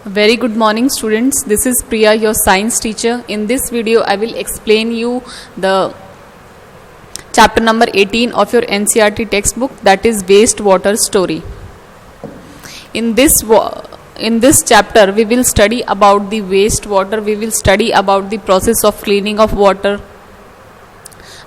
Very good morning, students. This is Priya, your science teacher. In this video, I will explain you the chapter number 18 of your NCERT textbook, that is wastewater story. In this chapter, we will study about the wastewater. We will study about the process of cleaning of water,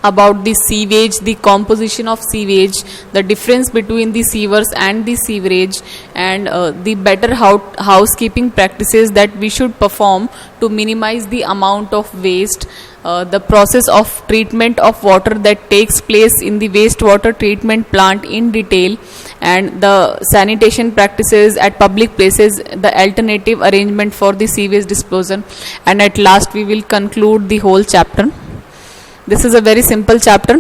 about the sewage, the composition of sewage, the difference between the sewers and the sewerage, and the better housekeeping practices that we should perform to minimize the amount of waste, the process of treatment of water that takes place in the wastewater treatment plant in detail, and the sanitation practices at public places, the alternative arrangement for the sewage disposal, and at last we will conclude the whole chapter. This is a very simple chapter.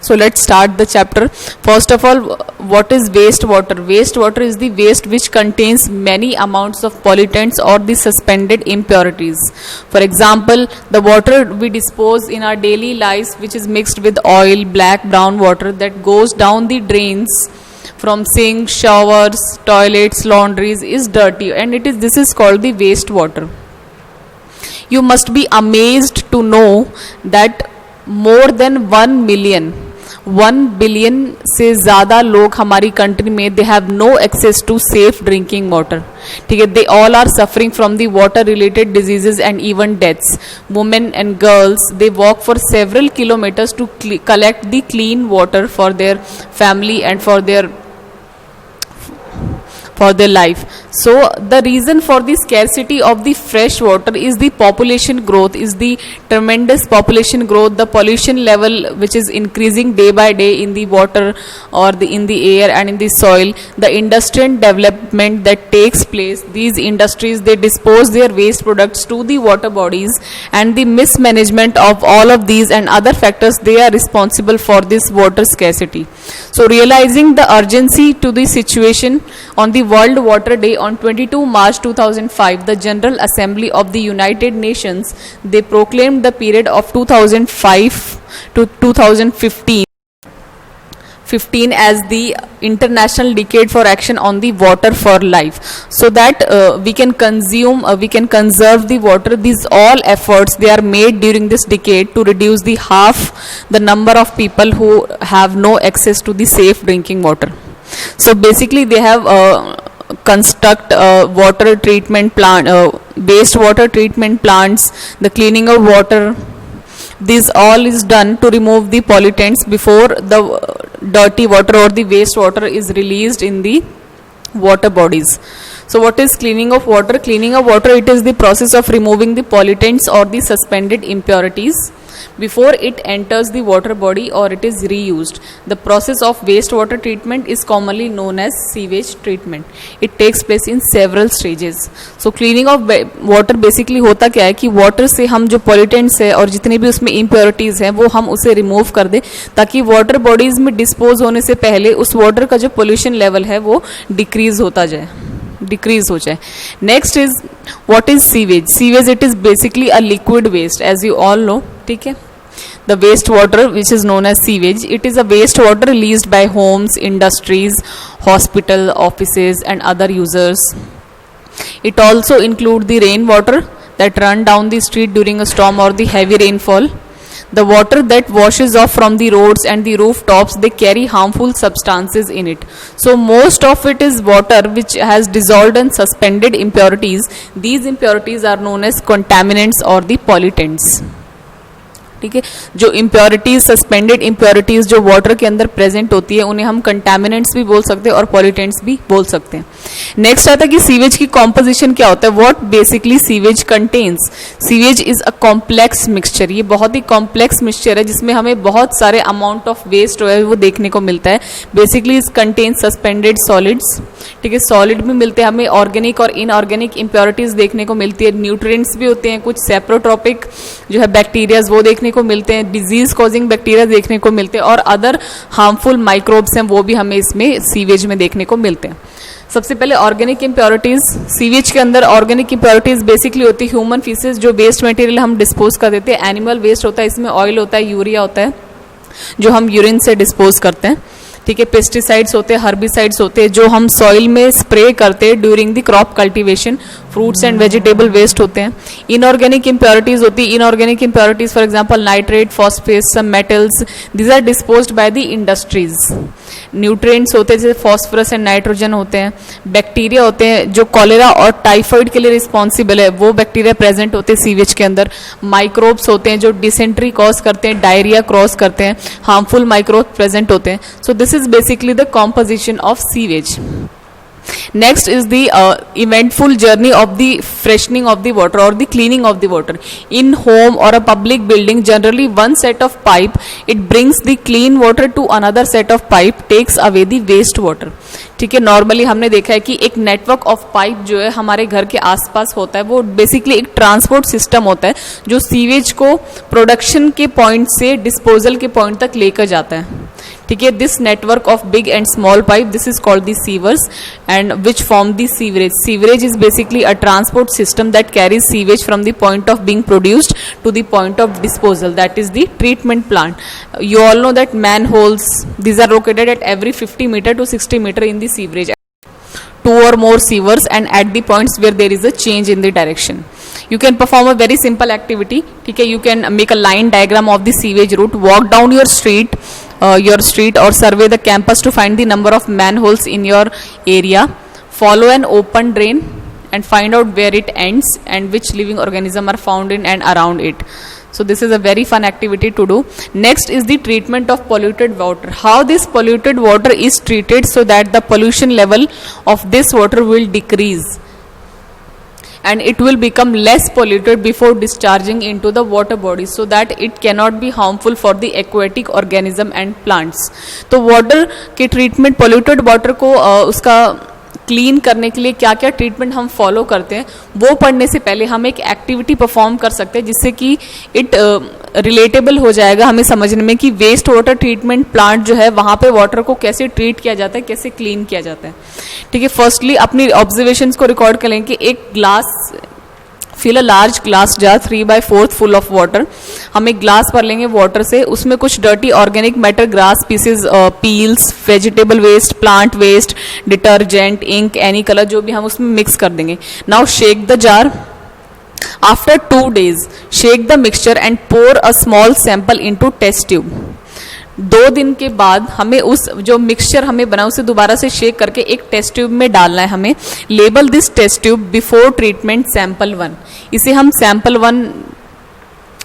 So let's start the chapter. First of all, what is wastewater? Wastewater is the waste which contains many amounts of pollutants or the suspended impurities. For example, the water we dispose in our daily lives, which is mixed with oil, black, brown water that goes down the drains from sinks, showers, toilets, laundries, is dirty, and this is called the wastewater. You must be amazed to know that more than 1 billion से ज़्यादा लोग हमारी country में, they have no access to safe drinking water. ठीक है, they all are suffering from the water related diseases and even deaths. Women and girls, they walk for several kilometres to collect the clean water for their family and for their life. So the reason for the scarcity of the fresh water is the population growth, is the tremendous population growth, the pollution level which is increasing day by day in the water or in the air and in the soil, the industrial development that takes place. These industries, they dispose their waste products to the water bodies, and the mismanagement of all of these and other factors, they are responsible for this water scarcity. So realizing the urgency to the situation, on the World Water Day on 22 March 2005, the General Assembly of the United Nations, they proclaimed the period of 2005 to 2015 as the International Decade for Action on the Water for Life, so that we can conserve the water. These all efforts, they are made during this decade to reduce the number of people who have no access to the safe drinking water. So basically they have construct water treatment plant, wastewater treatment plants, the cleaning of water. This all is done to remove the pollutants before the dirty water or the wastewater is released in the water bodies. So what is cleaning of water? Cleaning of water, it is the process of removing the pollutants or the suspended impurities before it enters the water body or it is reused. The process of wastewater treatment is commonly known as sewage treatment. It takes place in several stages. So cleaning of water basically होता क्या है कि water से हम जो pollutants है और जितनी भी उसमें impurities हैं वो हम उसे remove कर दें, ताकि water bodies में dispose होने से पहले उस water का जो pollution level है वो decrease हो जाए. Next is, what is sewage? Sewage, it is basically a liquid waste, as you all know. ठीक है, the wastewater which is known as sewage, it is a wastewater released by homes, industries, hospital, offices and other users. It also includes the rainwater that run down the street during a storm or the heavy rainfall. The water that washes off from the roads and the rooftops, they carry harmful substances in it. So most of it is water which has dissolved and suspended impurities. These impurities are known as contaminants or the pollutants. ठीक है, जो impurities, suspended impurities जो water के अंदर present होती है, उन्हें हम कंटामिनेंट्स भी बोल सकते हैं और पॉल्यूटेंट्स भी बोल सकते हैं. नेक्स्ट आता है कि सीवेज की कॉम्पोजिशन क्या होता है. What basically sewage contains. Sewage is a complex mixture. ये बहुत ही कॉम्प्लेक्स मिक्सचर है जिसमें हमें बहुत सारे अमाउंट ऑफ वेस्ट जो है वो देखने को मिलता है. Basically is contain suspended solids. ठीक है, सॉलिड भी मिलते हैं हमें, ऑर्गेनिक और इनऑर्गेनिक इम्प्योरिटीज देखने को मिलती है, न्यूट्रिएंट्स भी होते हैं, कुछ सेप्रोट्रोपिक जो है बैक्टीरियाज वो देखने को मिलते हैं, डिजीज कॉजिंग बैक्टीरिया देखने को मिलते हैं, और अदर हार्मफुल माइक्रोब्स हैं वो भी हमें इसमें सीवेज में देखने को मिलते हैं. सबसे पहले ऑर्गेनिक इम्प्योरिटीज. सीवेज के अंदर ऑर्गेनिक इम्प्योरिटीज बेसिकली होती है ह्यूमन फीसेस, जो वेस्ट मटेरियल हम डिस्पोज कर देते हैं. एनिमल वेस्ट होता है, इसमें ऑयल होता है, यूरिया होता है जो हम यूरिन से डिस्पोज करते हैं. ठीक है, पेस्टिसाइड्स होते हैं, हर्बिसाइड्स होते हैं जो हम सॉइल में स्प्रे करते हैं during the crop cultivation, fruits and vegetable waste होते हैं। इनऑर्गेनिक इम्प्योरिटीज होती है, inorganic impurities for example nitrate, phosphate, some metals, these are disposed by the industries. Nutrients होते हैं जैसे फॉस्फोरस एंड नाइट्रोजन होते हैं। बैक्टीरिया होते हैं जो कॉलेरा और टाइफाइड के लिए रिस्पॉन्सिबल है, वो बैक्टीरिया प्रेजेंट होते हैं सीवेज के अंदर। माइक्रोब्स होते हैं जो डिसेंट्री कॉज करते हैं, डायरिया क्रॉस करते हैं, हार्मफुल माइक्रोब प्रेजेंट होते हैं। So this is basically the composition of sewage. Next is the eventful journey of the freshening of the water or the cleaning of the water. In home or a public building, generally one set of pipe, it brings the clean water to another set of pipe, takes away the waste water. ठीक है, normally हमने देखा है कि एक network of pipe जो है हमारे घर के आसपास होता है, वो बेसिकली एक ट्रांसपोर्ट सिस्टम होता है जो सीवेज को प्रोडक्शन के पॉइंट से डिस्पोजल के पॉइंट तक लेकर जाता है। ठीक है, this network of big and small pipe, this is called the sewers and which form the sewerage. Sewerage is basically a transport system that carries sewage from the point of being produced to the point of disposal, that is the treatment plant. You all know that manholes, these are located at every 50 meter to 60 meter in the sewerage. Two or more sewers and at the points where there is a change in the direction. You can perform a very simple activity. ठीक है, you can make a line diagram of the sewage route, walk down your street or survey the campus to find the number of manholes in your area. Follow an open drain and find out where it ends and which living organism are found in and around it. So this is a very fun activity to do. Next is the treatment of polluted water. How this polluted water is treated so that the pollution level of this water will decrease and it will become less polluted before discharging into the water bodies so that it cannot be harmful for the aquatic organism and plants. तो water के treatment, polluted water को उसका clean करने के लिए क्या क्या treatment हम फॉलो करते हैं वो पढ़ने से पहले हम एक एक्टिविटी परफॉर्म कर सकते हैं जिससे कि इट रिलेटेबल हो जाएगा हमें समझने में कि वेस्ट वाटर ट्रीटमेंट प्लांट जो है वहाँ पे वाटर को कैसे ट्रीट किया जाता है, कैसे क्लीन किया जाता है. ठीक है, फर्स्टली अपनी ऑब्जर्वेशंस को रिकॉर्ड कर लेंगे. एक glass, fill a large glass jar 3/4 full of water. हम एक ग्लास भर लेंगे वाटर से, उसमें कुछ dirty organic matter, grass pieces, peels, vegetable waste, plant waste, detergent, ink, any colour जो भी हम उसमें मिक्स कर देंगे. Now shake the jar. After 2 days shake the mixture and pour a small sample into test tube. 2 दिन के बाद हमें उस जो मिक्सचर हमें बना उसे दोबारा से शेक करके एक टेस्ट ट्यूब में डालना है हमें. Label this test tube before treatment sample 1. इसे हम सैंपल 1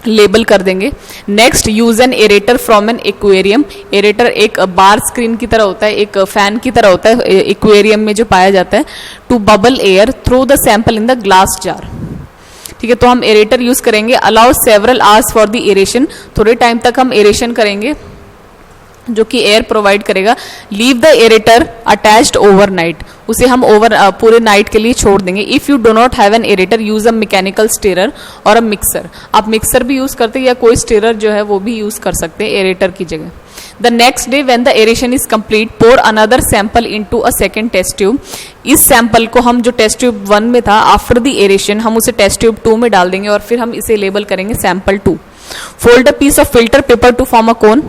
लेबल कर देंगे. Next, use an aerator from an aquarium. Aerator एक बार स्क्रीन की तरह होता है, एक फैन की तरह होता है एक्वेरियम में जो पाया जाता है. To bubble air through the sample in the glass jar. ठीक है, तो हम एरेटर यूज करेंगे. Allow several hours for the aeration. थोड़े टाइम तक हम एरेशन करेंगे जो कि एयर प्रोवाइड करेगा. Leave the aerator attached overnight. उसे हम पूरे नाइट के लिए छोड़ देंगे. If you do not have an aerator, use a mechanical stirrer और अ मिक्सर. आप मिक्सर भी यूज करते हैं या कोई स्टेरर जो है वो भी यूज कर सकते हैं एरेटर की जगह. The next day when the aeration is complete, pour another sample into a second test tube. इस सैंपल को हम जो टेस्ट ट्यूब 1 में था आफ्टर द एरेशन हम उसे टेस्ट ट्यूब 2 में डाल देंगे और फिर हम इसे लेबल करेंगे sample 2. Fold a piece of filter paper to form a cone.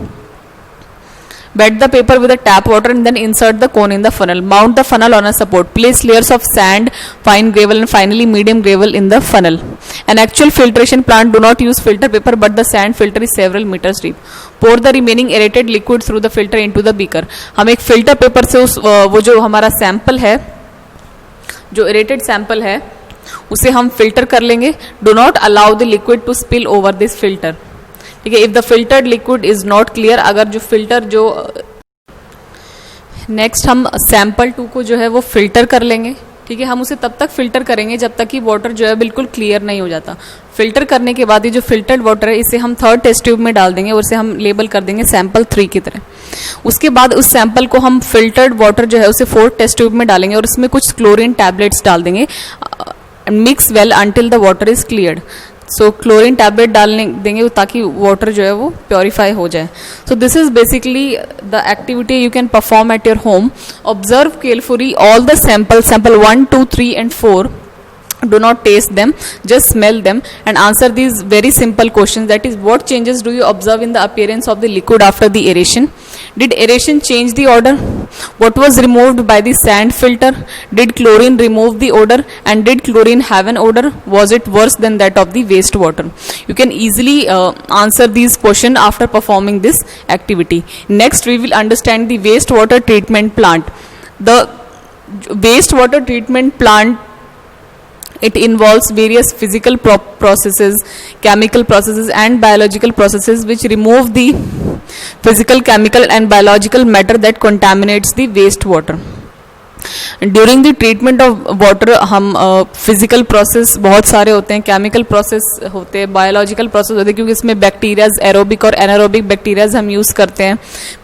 Wet the paper with a tap water and then insert the cone in the funnel. Mount the funnel on a support. Place layers of sand, fine gravel and finally medium gravel in the funnel. An actual filtration plant do not use filter paper but the sand filter is several meters deep. Pour the remaining aerated liquid through the filter into the beaker. हम एक filter paper से वो जो हमारा sample है, जो aerated sample है उसे हम फिल्टर कर लेंगे. Do not allow the liquid to spill over this filter. ठीक है, if the filtered liquid is not clear, अगर जो फिल्टर जो नेक्स्ट हम सैंपल 2 को जो है वो फिल्टर कर लेंगे. ठीक है, हम उसे तब तक फिल्टर करेंगे जब तक कि वाटर जो है बिल्कुल क्लियर नहीं हो जाता. फिल्टर करने के बाद ये जो फिल्टर्ड वाटर है इसे हम 3rd टेस्ट ट्यूब में डाल देंगे और इसे हम लेबल कर देंगे सैंपल 3 की तरह. उसके बाद उस सैंपल को हम फिल्टर्ड वाटर जो है उसे 4th टेस्ट ट्यूब में डालेंगे और उसमें कुछ क्लोरीन टैबलेट्स डाल देंगे. Mix well until the water is cleared. So chlorine tablet डालने देंगे ताकि वाटर जो है वो प्योरीफाई हो जाए. So this is basically the activity you can perform at your home. Observe carefully all the sample 1, 2, 3 and 4. Do not taste them, just smell them and answer these very simple questions, that is, what changes do you observe in the appearance of the liquid after the aeration? Did aeration change the odor? What was removed by the sand filter? Did chlorine remove the odor? And did chlorine have an odor? Was it worse than that of the wastewater? You can easily answer these questions after performing this activity. Next, we will understand the wastewater treatment plant. The wastewater treatment plant, it involves various physical processes, chemical processes and biological processes which remove the physical, chemical and biological matter that contaminates the wastewater. During the treatment of water हम physical process बहुत सारे होते हैं, chemical process होते हैं, biological process होते हैं, क्योंकि इसमें बैक्टीरियाज, एरोबिक और एनारोबिक बैक्टीरियाज हम यूज़ करते हैं,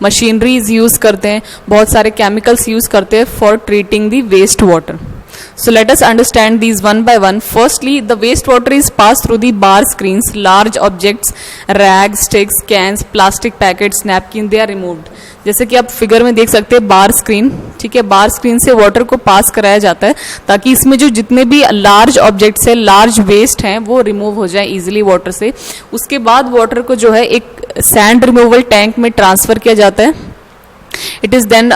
मशीनरीज यूज़ करते हैं, बहुत सारे केमिकल्स यूज़ करते हैं for treating the waste water. So let us understand these one by one. Firstly, the wastewater is passed through the bar screens. Large objects, rags, sticks, cans, plastic packets, napkin, they are removed. जैसे कि आप figure में देख सकते हैं बार screen, ठीक है, बार screen से वाटर को पास कराया जाता है ताकि इसमें जो जितने भी लार्ज ऑब्जेक्ट्स है, लार्ज वेस्ट हैं, वो रिमूव हो जाए इजीली वाटर से. उसके बाद वाटर को जो है एक सैंड रिमूवल टैंक में ट्रांसफर किया जाता है. It is then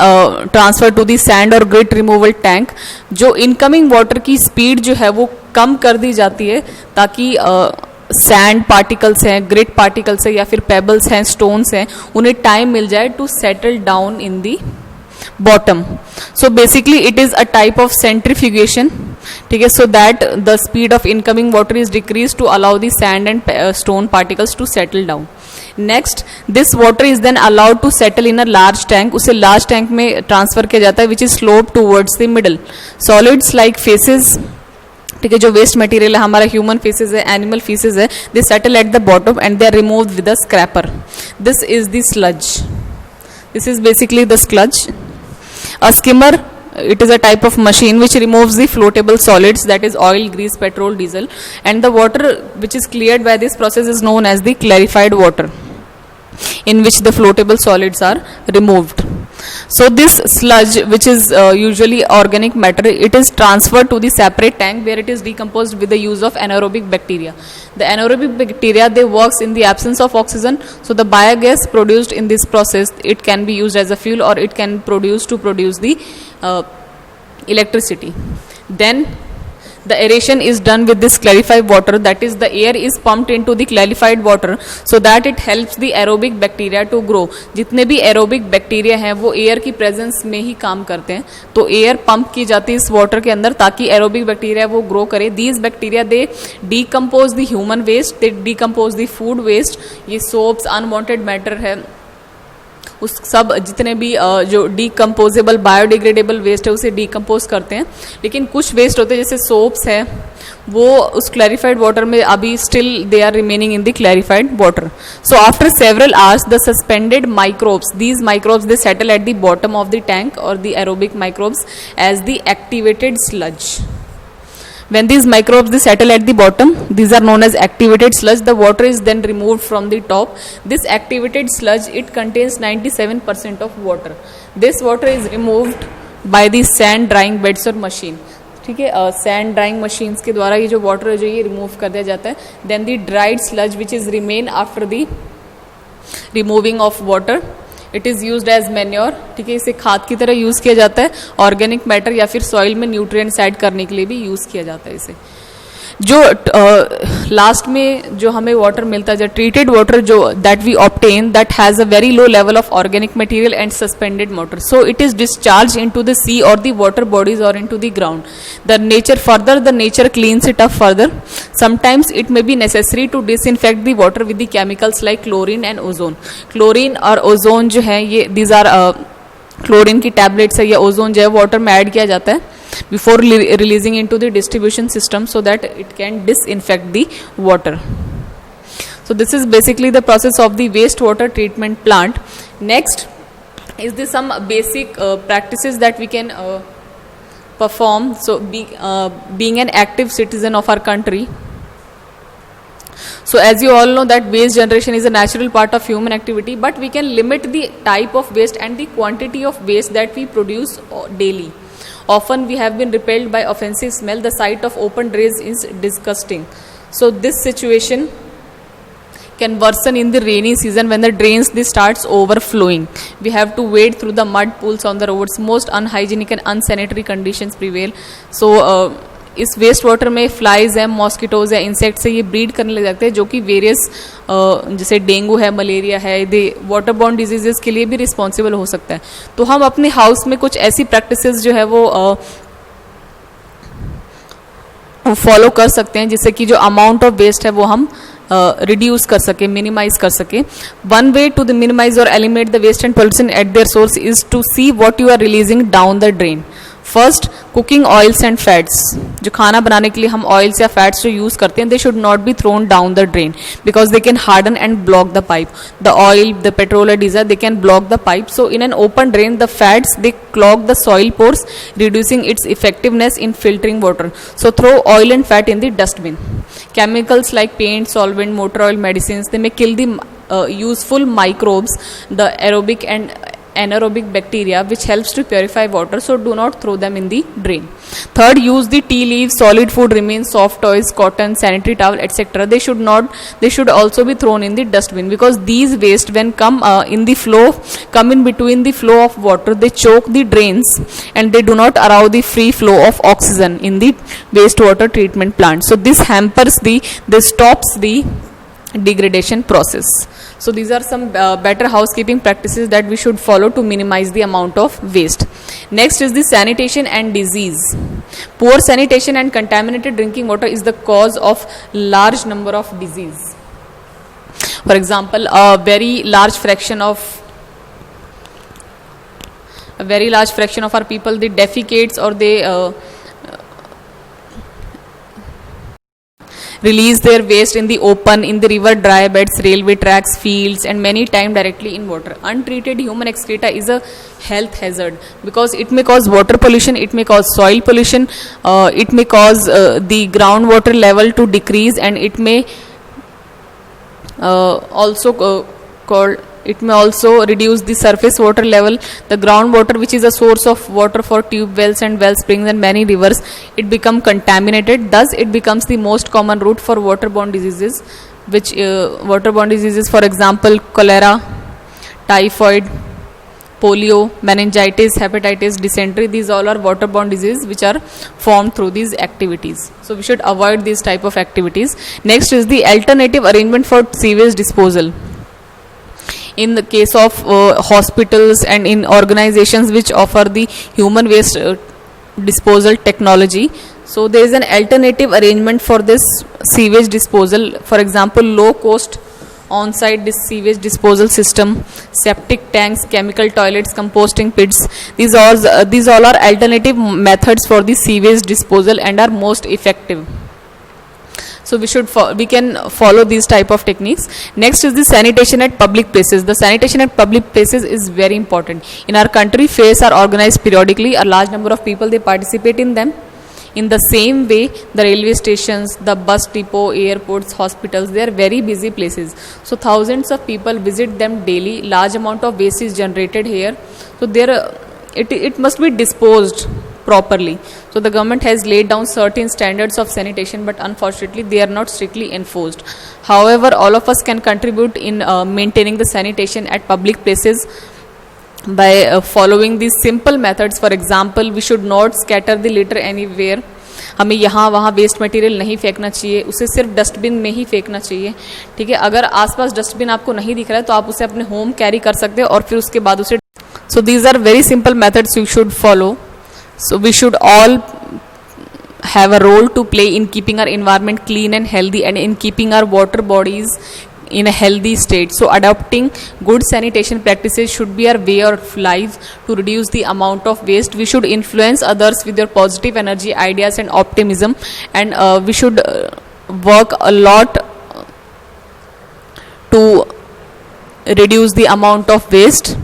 transfer to the sand और ग्रिट रिमूवल टैंक. जो इनकमिंग वाटर की स्पीड जो है वो कम कर दी जाती है ताकि सैंड पार्टिकल्स हैं, ग्रिट पार्टिकल्स हैं या फिर पेबल्स हैं, स्टोन्स हैं, उन्हें टाइम मिल जाए to settle down in the bottom. So basically it is a type of centrifugation, ठीक है, so that the speed of incoming water is decrease to allow the sand and stone particles to settle down. Next, this water is then allowed to settle in a large tank. उसे large tank में transfer किया जाता है which is slope towards the middle. Solids like faeces, ठीक है, जो waste material है हमारा, ह्यूमन फेसेस है, एनिमल फेसेस है, they settle at the bottom and they are removed with a scraper. This is the sludge. This is basically the sludge. A skimmer, it is a type of machine which removes the floatable solids, that is oil, grease, petrol, diesel, and the water which is cleared by this process is known as the clarified water, in which the floatable solids are removed. So this sludge, which is usually organic matter, it is transferred to the separate tank where it is decomposed with the use of anaerobic bacteria. The anaerobic bacteria, they works in the absence of oxygen, so the biogas produced in this process, it can be used as a fuel or it can produce the electricity. Then the aeration is done with this clarified water, that is the air is pumped into the clarified water so that it helps the aerobic bacteria to grow. जितने भी aerobic bacteria हैं वो air की presence में ही काम करते हैं, तो air pump की जाती है इस water के अंदर ताकि aerobic bacteria वो grow करे. These bacteria they decompose the human waste, they decompose the food waste, ये soaps, unwanted matter है, उस सब जितने भी जो डीकम्पोजेबल बायोडिग्रेडेबल वेस्ट है उसे डीकम्पोज करते हैं. लेकिन कुछ वेस्ट होते हैं जैसे सोप्स है, वो उस क्लैरिफाइड वाटर में अभी still they are remaining in the clarified water. So after several hours the suspended microbes, these microbes they settle at the bottom of the tank और the aerobic microbes as the activated sludge. When these microbes they settle at the bottom, these are known as activated sludge. The water is then removed from the top. This activated sludge, it contains 97% of water. This water is removed by the sand drying beds or machine. ठीक है, sand drawing machines के द्वारा ये जो water है जो ये remove कर दिया जाता है. Then the dried sludge which is remain after the removing of water, it is used as manure. ठीक है, इसे खाद की तरह यूज़ किया जाता है. ऑर्गेनिक मैटर या फिर सॉइल में न्यूट्रिएंट्स ऐड करने के लिए भी यूज़ किया जाता है इसे. जो लास्ट में जो हमें वाटर मिलता है, ट्रीटेड वाटर जो that we obtain, that has a very low level of organic material and suspended water, so it is discharge into the sea और द वाटर बॉडीज और into the ground. The nature cleans it up further. Sometimes it may be necessary to disinfect the water with the chemicals like chlorine and ozone. Chlorine और ozone जो है ये these are chlorine की tablets है या ozone जो है water में ऐड किया जाता है before releasing into the distribution system so that it can disinfect the water. So this is basically the process of the wastewater treatment plant. Next is the some basic practices that we can perform. So being an active citizen of our country. So as you all know that waste generation is a natural part of human activity, but we can limit the type of waste and the quantity of waste that we produce daily. Often we have been repelled by offensive smell. The sight of open drains is disgusting. So this situation can worsen in the rainy season when the drains this starts overflowing. We have to wade through the mud pools on the roads. Most unhygienic and unsanitary conditions prevail. So इस waste water में flies है, mosquitoes है, insects है, ये breed करने लग जाते हैं जो कि वेरियस जैसे डेंगू है, मलेरिया है, दे वाटर बॉर्न डिजीजेस के लिए भी रिस्पॉन्सिबल हो सकता है. तो हम अपने हाउस में कुछ ऐसी प्रैक्टिसेस जो है वो फॉलो कर सकते हैं जिससे कि जो अमाउंट ऑफ वेस्ट है वो हम रिड्यूस कर सके, मिनिमाइज कर सके. वन वे टू मिनिमाइज और eliminate the waste and pollution at their source is to see what you are releasing down the drain. First, cooking oils and fats. जो खाना बनाने के लिए हम ऑयल्स या फैट्स जो यूज करते हैं, they should not be thrown down the drain because they can harden and block the pipe. The oil, the petrol or diesel, they can block the pipe. So in an open drain, the fats, they clog the soil pores, reducing its effectiveness in filtering water. So throw oil and fat in the dustbin. Chemicals like paint, solvent, motor oil, medicines, they may kill the useful microbes, the aerobic and anaerobic bacteria which helps to purify water, so do not throw them in the drain. Third, use the tea leaves, solid food remains, soft toys, cotton, sanitary towel, etc. They should also be thrown in the dustbin because these waste when come in between the flow of water, they choke the drains and they do not allow the free flow of oxygen in the wastewater treatment plant. So this stops the degradation process. So these are some better housekeeping practices that we should follow to minimize the amount of waste. Next is the sanitation and disease. Poor sanitation and contaminated drinking water is the cause of large number of disease. For example, a very large fraction of our people, they defecates or they release their waste in the open, in the river dry beds, railway tracks, fields, and many times directly in water. Untreated human excreta is a health hazard because it may cause water pollution, it may cause soil pollution, it may cause the groundwater level to decrease, and it may also reduce the surface water level. The groundwater, which is a source of water for tube wells and well springs and many rivers, it become contaminated. Thus it becomes the most common route for waterborne diseases, for example cholera, typhoid, polio, meningitis, hepatitis, dysentery. These all are waterborne diseases which are formed through these activities. So we should avoid these type of activities. Next is the alternative arrangement for sewage disposal. In the case of hospitals and in organizations which offer the human waste disposal technology, so there is an alternative arrangement for this sewage disposal. For example, low cost on-site sewage disposal system, septic tanks, chemical toilets, composting pits. These all are alternative methods for the sewage disposal and are most effective. So we can follow these type of techniques. Next is the sanitation at public places. The sanitation at public places is very important. In our country, fairs are organized periodically. A large number of people, they participate in them. In the same way, the railway stations, the bus depot, airports, hospitals, they are very busy places. So thousands of people visit them daily. Large amount of waste is generated here. So it must be disposed properly. So the government has laid down certain standards of sanitation, but unfortunately they are not strictly enforced. However, all of us can contribute in maintaining the sanitation at public places by following these simple methods. For example, we should not scatter the litter anywhere. हमें यहाँ वहाँ waste material नहीं फेंकना चाहिए, उसे सिर्फ dustbin में ही फेंकना चाहिए. ठीक है, अगर आसपास डस्टबिन आपको नहीं दिख रहा है तो आप उसे अपने होम कैरी कर सकते हो और फिर उसके बाद उसे. So these are very simple methods you should follow. So we should all have a role to play in keeping our environment clean and healthy and in keeping our water bodies in a healthy state. So adopting good sanitation practices should be our way of life to reduce the amount of waste. We should influence others with your positive energy, ideas and optimism, and we should work a lot to reduce the amount of waste.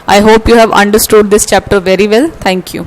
I hope you have understood this chapter very well. Thank you.